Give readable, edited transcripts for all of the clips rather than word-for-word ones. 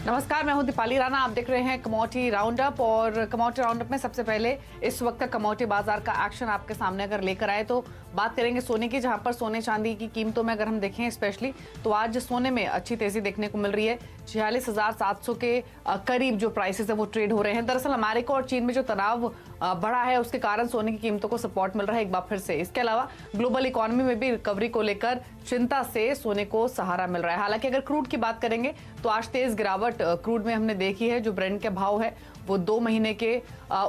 नमस्कार, मैं हूं दीपाली राणा। आप देख रहे हैं कमोडिटी राउंडअप और कमोडिटी राउंडअप में सबसे पहले इस वक्त का कमोडिटी बाजार का एक्शन आपके सामने अगर लेकर आए तो बात करेंगे सोने की, जहां पर सोने चांदी की कीमतों में अगर हम देखें स्पेशली तो आज सोने में अच्छी तेजी देखने को मिल रही है। 46,700 के करीब जो प्राइसेस है वो ट्रेड हो रहे हैं। दरअसल अमेरिका और चीन में जो तनाव बढ़ा है उसके कारण सोने की कीमतों को सपोर्ट मिल रहा है एक बार फिर से। इसके अलावा ग्लोबल इकोनॉमी में भी रिकवरी को लेकर चिंता से सोने को सहारा मिल रहा है। हालांकि अगर क्रूड की बात करेंगे तो आज तेज गिरावट क्रूड में हमने देखी है। जो ब्रेंट के भाव है वो 2 महीने के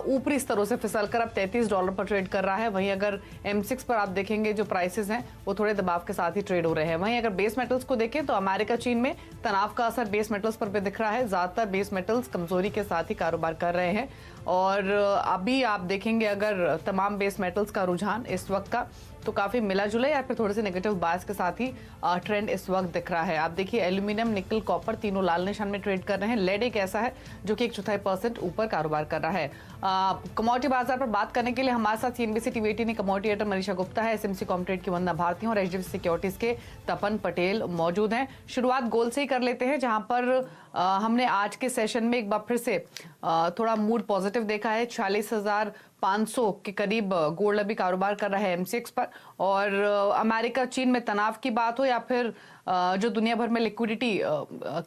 ऊपरी स्तरों से फिसलकर अब $33 पर ट्रेड कर रहा है। वहीं अगर M6 पर आप देखेंगे जो प्राइसेस हैं वो थोड़े दबाव के साथ ही ट्रेड हो रहे हैं। वहीं अगर बेस मेटल्स को देखें तो अमेरिका चीन में तनाव का असर बेस मेटल्स पर भी दिख रहा है। ज्यादातर बेस मेटल्स कमजोरी के साथ ही कारोबार कर रहे हैं और अभी आप देखेंगे अगर तमाम बेस मेटल्स का रुझान इस वक्त का तो काफी मिला जुला या फिर थोड़े से नेगेटिव बायस के साथ ही ट्रेंड इस वक्त दिख रहा है। आप देखिए एल्यूमिनियम, निकल, कॉपर तीनों लाल निशान में ट्रेड कर रहे हैं। लेड एक ऐसा है जो कि 1/4% ऊपर कारोबार कर रहा है। कमोडिटी बाजार पर बात करने के लिए हमारे साथ CNBC TV 18 commodity editor Manisha Gupta है, SMC कॉमट्रेड की वंदना भारती और HDFC सिक्योरिटीज के तपन पटेल मौजूद हैं। शुरुआत गोल्ड से ही कर लेते हैं, जहां पर हमने आज के सेशन में एक बार फिर से थोड़ा मूड पॉजिटिव देखा है। 46,500 के करीब गोल्ड अभी कारोबार कर रहा है M6 पर। और अमेरिका चीन में तनाव की बात हो या फिर जो दुनिया भर में लिक्विडिटी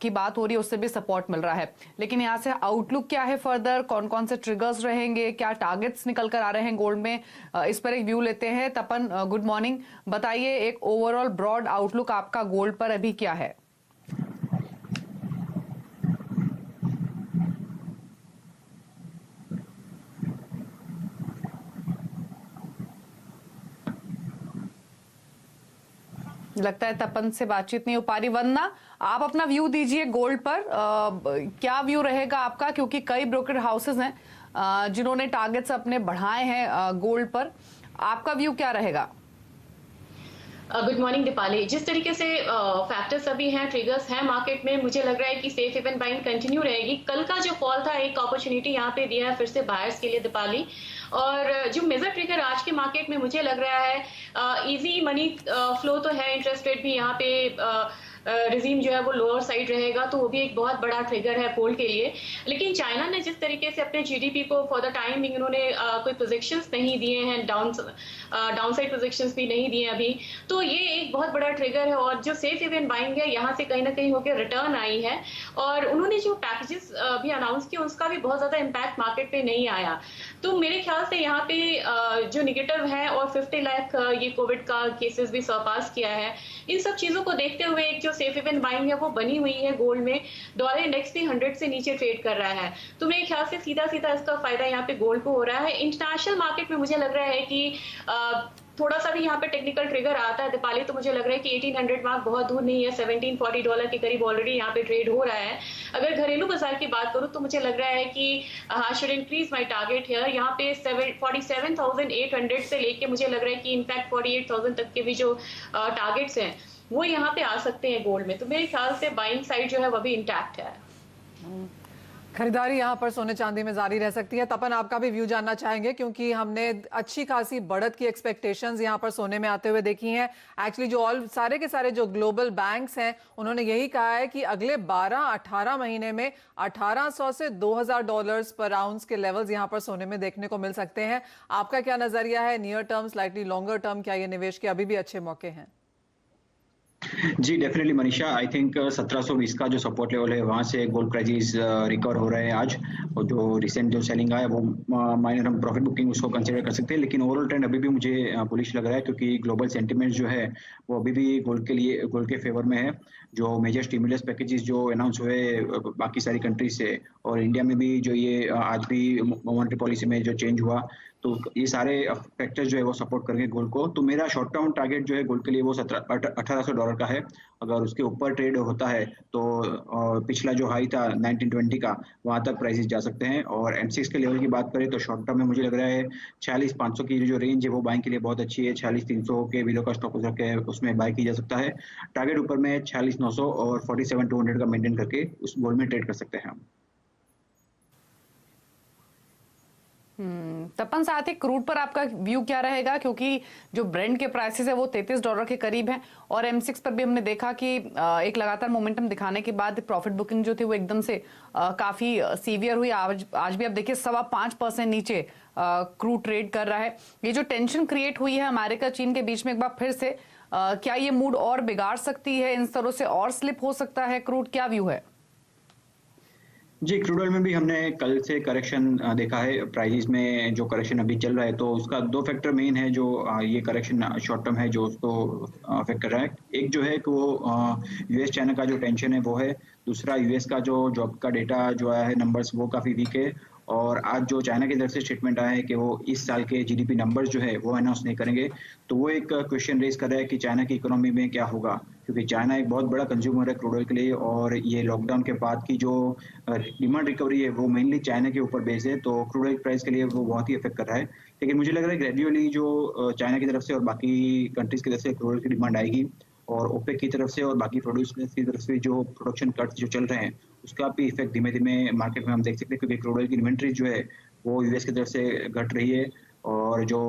की बात हो रही है उससे भी सपोर्ट मिल रहा है। लेकिन यहाँ से आउटलुक क्या है फर्दर, कौन कौन से ट्रिगर्स रहेंगे, क्या टारगेट्स निकल कर आ रहे हैं गोल्ड में, इस पर एक व्यू लेते हैं। तपन, गुड मॉर्निंग। बताइए एक ओवरऑल ब्रॉड आउटलुक आपका गोल्ड पर अभी क्या है? लगता है तपन से बातचीत नहीं हो पा रही। वंदना, आप अपना व्यू दीजिए गोल्ड पर। क्या व्यू रहेगा आपका, क्योंकि कई ब्रोकर हाउसेस हैं जिन्होंने टारगेट्स अपने बढ़ाए हैं गोल्ड पर। आपका व्यू क्या रहेगा? Good morning Deepali. जिस तरीके से फैक्टर्स अभी हैं, ट्रिगर्स हैं मार्केट में, मुझे लग रहा है कि सेफ हेवन बाइंग कंटिन्यू रहेगी। कल का जो फॉल था एक अपॉर्चुनिटी यहाँ पे दिया है फिर से बायर्स के लिए दीपाली। और जो मेजर ट्रिगर आज के मार्केट में मुझे लग रहा है इजी मनी फ्लो तो है, इंटरेस्ट रेट भी यहाँ पे रिजीम जो है वो लोअर साइड रहेगा, तो वो भी एक बहुत बड़ा ट्रिगर है गोल्ड के लिए। लेकिन चाइना ने जिस तरीके से अपने GDP को फॉर द टाइम बिंग उन्होंने कोई प्रोजेक्शंस नहीं दिए हैं, डाउन साइड प्रोजेक्शंस भी नहीं दिए अभी, तो ये एक बहुत बड़ा ट्रिगर है। और जो सेफ हेवन बाइंग है यहाँ से कहीं ना कहीं होकर रिटर्न आई है। और उन्होंने जो पैकेजेस भी अनाउंस किए उसका भी बहुत ज्यादा इम्पैक्ट मार्केट पे नहीं आया। तो मेरे ख्याल से यहाँ पे जो निगेटिव है और 50 लाख ये कोविड का केसेस भी सरपास किया है, इन सब चीजों को देखते हुए एक जो सेफ हेवन बाइंग है वो बनी हुई है गोल्ड में। डॉलर इंडेक्स भी 100 से नीचे ट्रेड कर रहा है, तो मेरे ख्याल से सीधा सीधा इसका फायदा यहाँ पे गोल्ड को हो रहा है। इंटरनेशनल मार्केट में मुझे लग रहा है कि थोड़ा सा भी यहाँ पे टेक्निकल ट्रिगर आता है दीपाली, तो मुझे लग रहा है कि 1800 मार्क बहुत दूर नहीं है। $1740 के करीब ऑलरेडी यहाँ पे ट्रेड हो रहा है। अगर घरेलू बाजार की बात करूँ तो मुझे लग रहा है कि I should increase my target here. यहाँ पे 47,800 से लेके मुझे लग रहा है कि इनफैक्ट 48,000 तक के भी जो टारगेट्स हैं वो यहाँ पे आ सकते हैं गोल्ड में। तो मेरे ख्याल से बाइंग साइड जो है वो भी इंटैक्ट है। खरीदारी यहाँ पर सोने चांदी में जारी रह सकती है। तपन, आपका भी व्यू जानना चाहेंगे, क्योंकि हमने अच्छी खासी बढ़त की एक्सपेक्टेशंस यहाँ पर सोने में आते हुए देखी हैं। एक्चुअली जो सारे के सारे जो ग्लोबल बैंक्स हैं उन्होंने यही कहा है कि अगले 12-18 महीने में 1800 से $2,000 पर आउंस के लेवल्स यहाँ पर सोने में देखने को मिल सकते हैं। आपका क्या नजरिया है? Near term, slightly longer term, क्या ये निवेश के अभी भी अच्छे मौके हैं? जी डेफिनेटली मनीषा, आई थिंक 1720 का जो सपोर्ट लेवल है वहां से गोल्ड प्राइजेस रिकवर हो रहे हैं आज। और जो रिसेंट जो सेलिंग आया वो माइनर हम प्रॉफिट बुकिंग उसको कंसीडर कर सकते हैं। लेकिन ओवरऑल ट्रेंड अभी भी मुझे बुलिश लग रहा है, क्योंकि ग्लोबल सेंटिमेंट जो है वो अभी भी गोल्ड के फेवर में है। जो मेजर स्टिमुलस पैकेजेस जो अनाउंस हुए बाकी सारी कंट्रीज से, और इंडिया में भी जो ये आज भी मॉनेटरी पॉलिसी में जो चेंज हुआ, तो ये सारे फैक्टर्स जो है वो सपोर्ट करेंगे गोल्ड को। तो मेरा शॉर्ट टर्म टारगेट जो है गोल्ड के लिए वो $1,800 का है। अगर उसके ऊपर ट्रेड होता है तो पिछला जो हाई था 1920 का, वहां तक प्राइसेस जा सकते हैं। और M6 के लेवल की बात करें तो शॉर्ट टर्म में मुझे लग रहा है 46,500 की जो रेंज है वो बाइंग के लिए बहुत अच्छी है। 46,300 के बिलो का स्टॉप हो के उसमें बाय किया जा सकता है। टारगेट ऊपर में 46,900 और 47,200 का मेंटेन करके उस गोल्ड में ट्रेड कर सकते हैं हम। तपन साथ ही क्रूड पर आपका व्यू क्या रहेगा, क्योंकि जो ब्रेंट के प्राइसेस है वो $33 के करीब हैं और M6 पर भी हमने देखा कि एक लगातार मोमेंटम दिखाने के बाद प्रॉफिट बुकिंग जो थी वो एकदम से काफी सीवियर हुई। आज भी आप देखिए 5.25% नीचे क्रूड ट्रेड कर रहा है। ये जो टेंशन क्रिएट हुई है अमेरिका चीन के बीच में एक बार फिर से, क्या ये मूड और बिगाड़ सकती है, इन स्तरों से और स्लिप हो सकता है क्रूड, क्या व्यू है? जी, क्रूड ऑयल में भी हमने कल से करेक्शन देखा है। प्राइसेस में जो करेक्शन अभी चल रहा है तो उसका दो फैक्टर मेन है जो ये करेक्शन शॉर्ट टर्म है जो उसको अफेक्ट कर रहा है। एक जो है कि वो यूएस चाइना का जो टेंशन है वो है, दूसरा यूएस का जो जॉब का डेटा जो आया है नंबर्स वो काफ़ी वीक है, और आज जो चाइना की तरफ से स्टेटमेंट आया है कि वो इस साल के जीडीपी नंबर्स जो है वो अनाउंस नहीं करेंगे, तो वो एक क्वेश्चन रेज कर रहा है कि चाइना की इकोनॉमी में क्या होगा, क्योंकि चाइना एक बहुत बड़ा कंज्यूमर है क्रूड ऑयल के लिए, और ये लॉकडाउन के बाद की जो डिमांड रिकवरी है वो मेनली चाइना के ऊपर बेस्ड है, तो क्रूड ऑयल प्राइस के लिए वो बहुत ही इफेक्ट कर रहा है। लेकिन मुझे लग रहा है ग्रेजुअली जो चाइना की तरफ से और बाकी कंट्रीज की तरफ से क्रूड ऑयल की डिमांड आएगी, और ओपेक की तरफ से और बाकी प्रोड्यूसर्स की तरफ से जो प्रोडक्शन कट जो चल रहे हैं उसका भी इफेक्ट धीमे धीमे मार्केट में हम देख सकते हैं, क्योंकि क्रूड ऑयल की इन्वेंट्री जो है वो यूएस की तरफ से घट रही है, और जो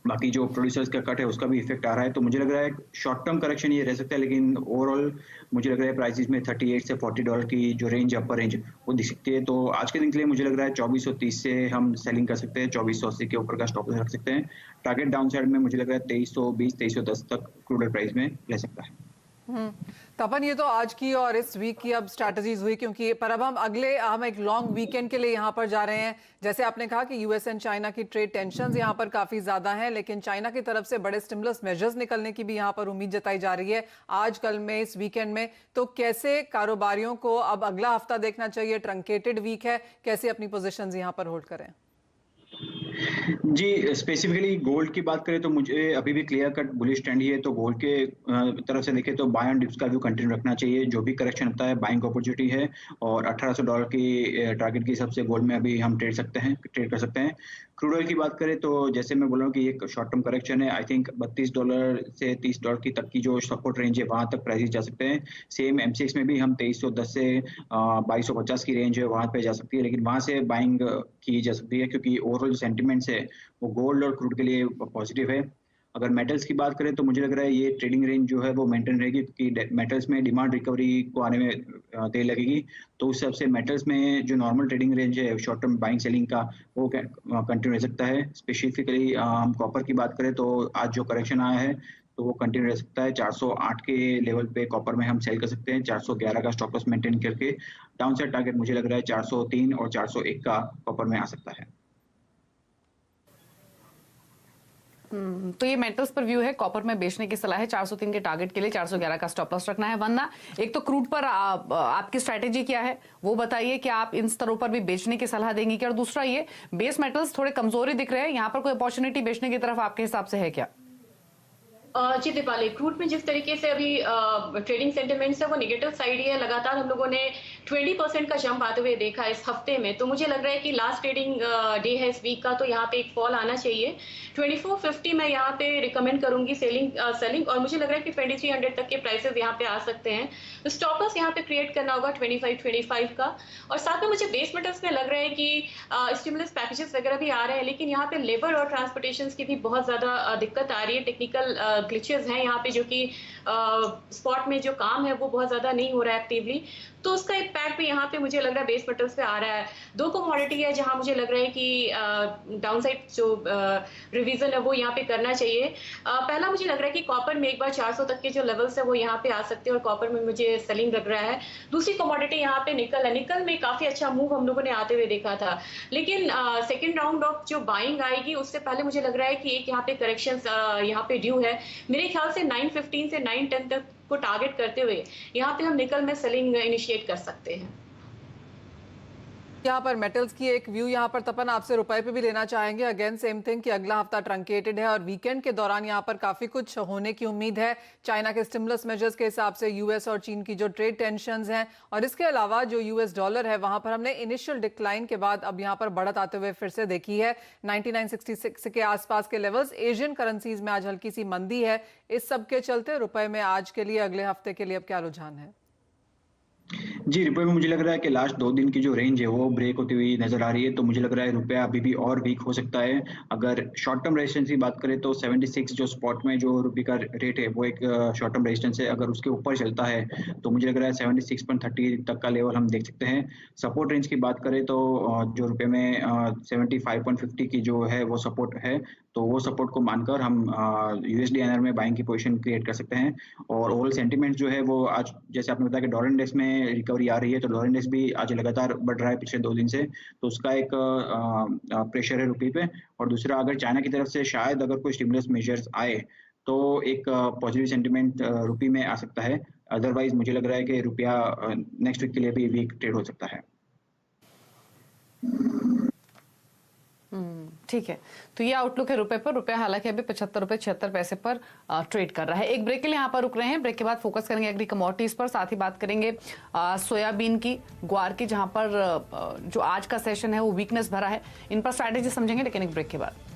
बाकी जो प्रोड्यूसर्स का कट है उसका भी इफेक्ट आ रहा है। तो मुझे लग रहा है शॉर्ट टर्म करेक्शन ये रह सकता है, लेकिन ओवरऑल मुझे लग रहा है प्राइसेस में $38 से $40 की जो रेंज अपर रेंज वो दिख सकती है। तो आज के दिन के लिए मुझे लग रहा है 2430 से हम सेलिंग कर सकते हैं, 2480 के ऊपर का स्टॉप लॉस रख सकते हैं। टारगेट डाउन साइड में मुझे लग रहा है 2320 2310 तक क्रूड ऑयल प्राइस में रह सकता है। तपन, ये तो आज की और इस वीक की अब स्ट्रैटेजीज हुई, क्योंकि पर अब हम एक लॉन्ग वीकेंड के लिए यहाँ पर जा रहे हैं। जैसे आपने कहा कि यूएस एंड चाइना की ट्रेड टेंशंस यहाँ पर काफी ज्यादा हैं, लेकिन चाइना की तरफ से बड़े स्टिमुलस मेजर्स निकलने की भी यहाँ पर उम्मीद जताई जा रही है आज कल में इस वीकेंड में। तो कैसे कारोबारियों को अब अगला हफ्ता देखना चाहिए? ट्रंकेटेड वीक है, कैसे अपनी पोजिशन यहाँ पर होल्ड करें? जी, स्पेसिफिकली गोल्ड की बात करें तो मुझे अभी भी क्लियर कट बुलिश ट्रेंड ही है, तो गोल्ड के तरफ से देखें तो बाय ऑन डिप्स का व्यू कंटिन्यू रखना चाहिए। जो भी करेक्शन होता है बाइंग अपॉर्चुनिटी है, और $1800 की टारगेट के हिसाब से गोल्ड में अभी हम ट्रेड कर सकते हैं। क्रूड ऑयल की बात करें तो जैसे मैं बोल रहा हूँ कि एक शॉर्ट टर्म करेक्शन है, आई थिंक $32 से $30 की तक की जो सपोर्ट रेंज है वहां तक प्राइसेस जा सकते हैं। सेम M6 में भी हम 2310 से 2250 की रेंज है वहां पे जा सकती है, लेकिन वहां से बाइंग की जा सकती है, क्योंकि ओवरऑल जो सेंटिमेंट्स है वो गोल्ड और क्रूड के लिए पॉजिटिव है। अगर मेटल्स की बात करें तो मुझे लग रहा है ये ट्रेडिंग रेंज जो है वो मेंटेन रहेगी, क्योंकि मेटल्स में डिमांड रिकवरी को आने में देर लगेगी, तो उस हिसाब से मेटल्स में जो नॉर्मल ट्रेडिंग रेंज है शॉर्ट टर्म बाइंग सेलिंग का वो कंटिन्यू रह सकता है। स्पेसिफिकली हम कॉपर की बात करें तो आज जो करेक्शन आया है तो वो कंटिन्यू रह सकता है। 408 के लेवल पे कॉपर में हम सेल कर सकते हैं, 411 का स्टॉप लॉस मेंटेन करके। डाउन साइड टारगेट मुझे लग रहा है 403 और 401 का कॉपर में आ सकता है। तो ये मेटल्स पर व्यू है, कॉपर में बेचने की सलाह है 403 के टारगेट के लिए, 411 का स्टॉप लॉस रखना है। वंदना, एक तो क्रूड पर आपकी स्ट्रैटेजी क्या है वो बताइए, कि आप इन स्तरों पर भी बेचने की सलाह देंगी क्या? और दूसरा ये बेस मेटल्स थोड़े कमजोरी दिख रहे हैं, यहाँ पर कोई अपॉर्चुनिटी बेचने की तरफ आपके हिसाब से है क्या? जी दीपाली, क्रूड में जिस तरीके से अभी ट्रेडिंग सेंटिमेंट्स है वो नेगेटिव साइड ही है। लगातार हम लोगों ने 20% का जंप आते हुए देखा इस हफ्ते में, तो मुझे लग रहा है कि लास्ट ट्रेडिंग डे है इस वीक का, तो यहाँ पे एक फॉल आना चाहिए। 2450 मैं यहाँ पे रिकमेंड करूंगी सेलिंग, और मुझे लग रहा है कि 2300 तक के प्राइसेस यहाँ पे आ सकते हैं। तो स्टॉप लॉस यहाँ पे क्रिएट करना होगा 25 का। और साथ में मुझे बेस मेटल्स में लग रहा है कि स्टिमुलस पैकेजेस वगैरह भी आ रहे हैं, लेकिन यहाँ पे लेबर और ट्रांसपोर्टेशन की भी बहुत ज्यादा दिक्कत आ रही है। टेक्निकल ग्लिचेस हैं यहाँ पे, जो कि स्पॉट में जो काम है वो बहुत ज्यादा नहीं हो रहा है एक्टिवली, तो उसका इम्पैक्ट भी यहाँ पे मुझे लग रहा है बेस मेटल्स पे आ रहा है। दो कमोडिटी है जहाँ मुझे लग रहा है कि डाउनसाइड जो रिवीजन है वो यहाँ पे करना चाहिए। पहला मुझे लग रहा है कि कॉपर में एक बार 400 तक के जो लेवल्स है वो यहाँ पे आ सकते हैं, और कॉपर में मुझे सेलिंग लग रहा है। दूसरी कमोडिटी यहाँ पे निकल है, निकल में काफी अच्छा मूव हम लोगों ने आते हुए देखा था, लेकिन सेकेंड राउंड ऑफ जो बाइंग आएगी उससे पहले मुझे लग रहा है कि एक यहाँ पे करेक्शन यहाँ पे ड्यू है। मेरे ख्याल से 915 से 910 तक को टारगेट करते हुए यहाँ पे हम निकल में सेलिंग इनिशिएट कर सकते हैं। यहाँ पर मेटल्स की एक व्यू यहाँ पर तपन आपसे रुपए पे भी लेना चाहेंगे। अगेन सेम थिंग कि अगला हफ्ता ट्रंकेटेड है और वीकेंड के दौरान यहाँ पर काफी कुछ होने की उम्मीद है। चाइना के स्टिमुलस मेजर्स के हिसाब से यूएस और चीन की जो ट्रेड टेंशंस हैं, और इसके अलावा जो यूएस डॉलर है वहां पर हमने इनिशियल डिक्लाइन के बाद अब यहाँ पर बढ़त आते हुए फिर से देखी है 9966 के आसपास के लेवल्स। एशियन करेंसीज में आज हल्की सी मंदी है। इस सब के चलते रुपए में आज के लिए अगले हफ्ते के लिए अब क्या रुझान है? जी, रुपए में मुझे लग रहा है कि लास्ट 2 दिन की जो रेंज है वो ब्रेक होती हुई नज़र आ रही है, तो मुझे लग रहा है रुपया अभी भी और वीक हो सकता है। अगर शॉर्ट टर्म रेजिस्टेंस की बात करें तो 76 जो स्पॉट में जो रुपये का रेट है वो एक शॉर्ट टर्म रेजिस्टेंस है। अगर उसके ऊपर चलता है तो मुझे लग रहा है 76.30 तक का लेवल हम देख सकते हैं। सपोर्ट रेंज की बात करें तो जो रुपए में 75.50 की जो है वो सपोर्ट है, तो वो सपोर्ट को मानकर हम यूएसडी-आईएनआर में बाइंग की पोजीशन क्रिएट कर सकते हैं। और ओवरऑल सेंटीमेंट जो है वो आज जैसे आपने बताया कि डॉलर इंडेक्स में रिकवरी आ रही है, तो डॉलर इंडेक्स भी आज लगातार बढ़ रहा है पिछले 2 दिन से, तो उसका एक प्रेशर है रुपये पे। और दूसरा, अगर चाइना की तरफ से शायद अगर कोई स्टिमुलस मेजर्स आए तो एक पॉजिटिव सेंटीमेंट रुपये में आ सकता है। अदरवाइज मुझे लग रहा है कि रुपया नेक्स्ट वीक के लिए भी वीक ट्रेड हो सकता है। ठीक है, तो ये आउटलुक है रुपए पर। रुपया हालांकि अभी 75 रुपए 76 पैसे पर ट्रेड कर रहा है। एक ब्रेक के लिए यहाँ पर रुक रहे हैं। ब्रेक के बाद फोकस करेंगे एग्री कमोडिटीज पर, साथ ही बात करेंगे सोयाबीन की, ग्वार की, जहां पर जो आज का सेशन है वो वीकनेस भरा है। इन पर स्ट्रैटेजी समझेंगे, लेकिन एक ब्रेक के बाद।